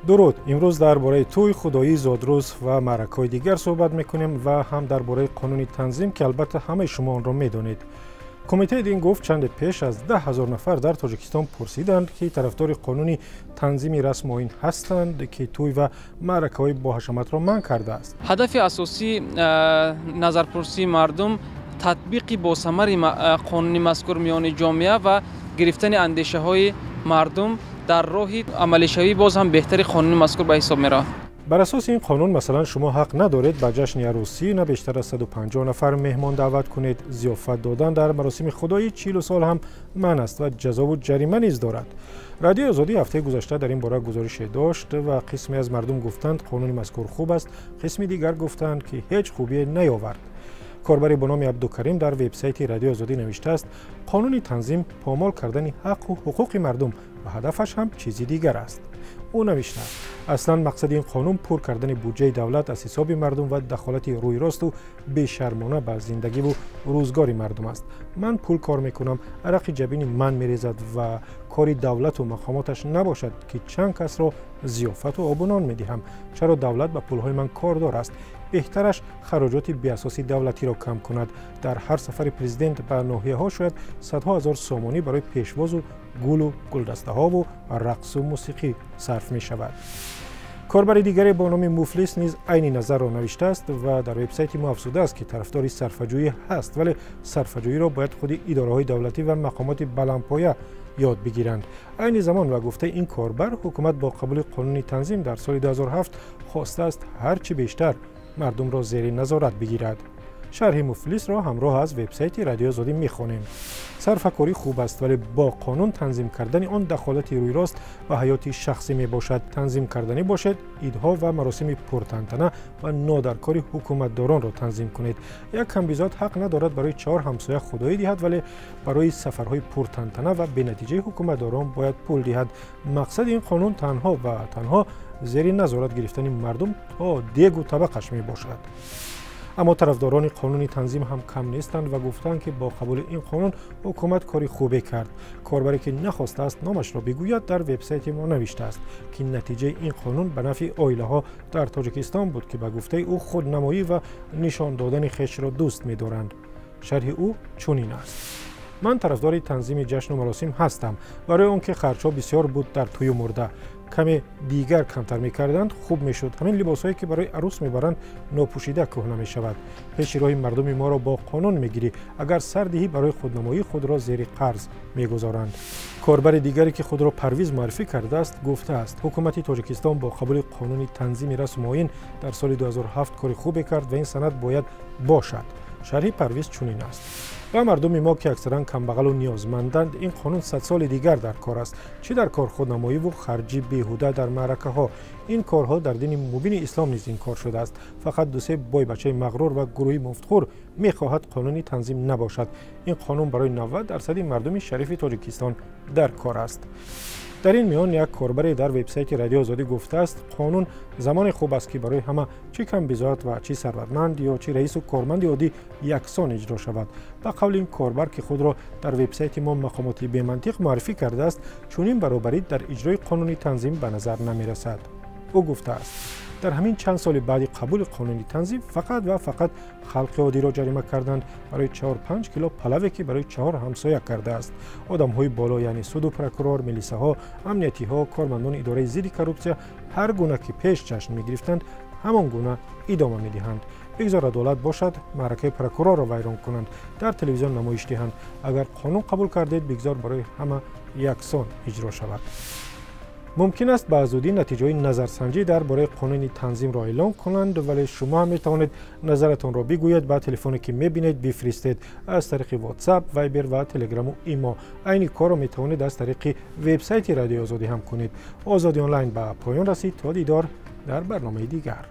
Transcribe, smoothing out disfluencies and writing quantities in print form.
درود. امروز درباره توی خدایی زادروز و معرکه‌های دیگر صحبت میکنیم و هم درباره قانون تنظیم که البته همه شما آن را میدانید. کمیته دین گفت چند پیش از 10,000 نفر در تاجیکستان پرسیدند که طرفدار قانون تنظیم رسم آیین هستند که توی و معرکه‌های با حشمت را منع کرده است. هدف اساسی نظرپرسی مردم تطبیق با ثمر قانون مذکور میان جامعه و گرفتن اندیشه های مردم در راه عملی شوی باز هم بهتری قانون مذکور به حساب می رود. بر اساس این قانون مثلا شما حق ندارید به جشن عروسی نه بیشتر از 150 نفر مهمان دعوت کنید. ضیافت دادن در مراسم خدایی 40 سال هم منع است و جزا و جریمه نیز دارد. رادیو آزادی هفته گذشته در این باره گزارش داشت و قسمی از مردم گفتند قانون مذکور خوب است، قسمی دیگر گفتند که هیچ خوبی نیاورد. کاربری به نام عبدالکریم در وبسایت رادیو آزادی نوشته است قانون تنظیم پامال کردن حق و حقوق مردم و هدفش هم چیزی دیگر است. او نوشته اصلا مقصد این قانون پر کردن بودجه دولت از حساب مردم و دخالت روی راست و بی‌شرمانه به زندگی و روزگار مردم است. من پول کار میکنم، عرق جبین من میریزد و کاری دولت و مقاماتش نباشد که چند کس را ضیافت و آبونان میدهم. چرا دولت به پولهای من کاردار است؟ بهترش خراجات بی‌اساسی دولتی را کم کند. در هر سفر پرزیدنت به ناحیه ها شاید صدها هزار سامانی برای پیشواز و گل و گلدسته ها و رقص و موسیقی صرف می شود. کاربر دیگری با نام مفلس نیز عین نظر را نوشته است و در وبسایت ما افزوده است که طرفدار صرفه‌جویی هست، ولی صرفه‌جویی را باید خود اداره‌های دولتی و مقامات بلندپایه یاد بگیرند. عین زمان و گفته این کاربر حکومت با قبول قانون تنظیم در سال 2007 خواسته است هرچی بیشتر مردم را زیر نظارت بگیرد. شرح مفلس را همراه از وبسایت رادیو آزادی می‌خوانیم. صرفه‌کاری خوب است ولی با قانون تنظیم کردن آن دخالت روی راست و حیات شخصی میباشد. تنظیم کردنی باشد ایدها و مراسم پرتنطنه و نادرکاری حکومتداران را تنظیم کنید. یک کمبیزاد حق ندارد برای 4 همسایه خدایی دهد ولی برای سفرهای پرتنطنه و بنتیجه حکومتداران باید پول دهد. مقصد این قانون تنها زیر نظارت گرفتن مردم تا دیگ و طبقش میباشد. اما طرفداران قانون تنظیم هم کم نیستند و گفتند که با قبول این قانون حکومت کاری خوبی کرد. کاربری که نخواسته است نامش را بگوید در وبسایت ما نوشته است که نتیجه این قانون به نفع عائله ها در تاجیکستان بود که به گفته او خودنمایی و نشان دادن خویش را دوست می‌دارند. شرح او چنین است: من طرفدار تنظیم جشن و مراسم هستم. برای آنکه خرچ‌ها بسیار بود در توی مرده کمی دیگر کمتر می‌کردند خوب می‌شد. همین لباسایی که برای عروس می‌برند ناپوشیده کهنه می‌شود. پیش روی مردم ما را با قانون می‌گیری. اگر سردهی برای خودنمایی خود را زیر قرض می‌گذارند. کاربر دیگری که خود را پرویز معرفی کرده است گفته است حکومت تاجیکستان با قبول قانون تنظیم رسم آیین در سال 2007 کار خوبی کرد و این سند باید باشد. شرح پرویز چنین است: و مردم ما که اکثرا کمبغل و نیازمندند این قانون 100 سال دیگر در کار است، چه در کار خودنمایی و خرجی بیهوده در معرکه ها. این کارها در دین مبین اسلام نیز این کار شده است. فقط دو سه بای بچه مغرور و گروهی مفتخور میخواهد قانونی تنظیم نباشد. این قانون برای 90% مردم شریف تاجیکستان در کار است. در این میان یک کاربر در وبسایت رادیو آزادی گفته است قانون زمان خوب است که برای همه چه کمبیزاد و چه ثروتمند یا چه رئیس و کارمند عادی یکسان اجرا شود. به قول این کاربر که خود را در وبسایت ما مقامات بی منطق معرفی کرده است چنین برابری در اجرای قانون تنظیم به نظر نمی رسد. او گفته است در همین چند سال بعد قبول قانون تنظیم فقط خلق عادی را جریمه کردند برای 4-5 کیلو پلوی که برای 4 همسایه کرده است. آدم‌های بالا یعنی سود و پروکورور، میلیسه ها، امنیتی ها، کارمندان اداره ضد کروپسیا هر گونه که پیش جشن می‌گرفتند همان گونه ادامه می‌دهند. بگذار عدالت باشد معرکه پروکورور را ویران کنند، در تلویزیون نمایش دهند. اگر قانون قبول کردید بگذار برای همه یکسان اجرا شود. ممکن است به زودی نتیجه نظرسنجی درباره قانون تنظیم را اعلام کنند ولی شما هم میتوانید نظرتان را بگویید. با تلفنی که میبینید بفرستید از طریق واتساپ، وایبر و تلگرام و ایما. این کار را میتوانید از طریق وبسایت رادیو آزادی هم کنید. آزادی آنلاین به پایان رسید. تا دیدار در برنامه دیگر.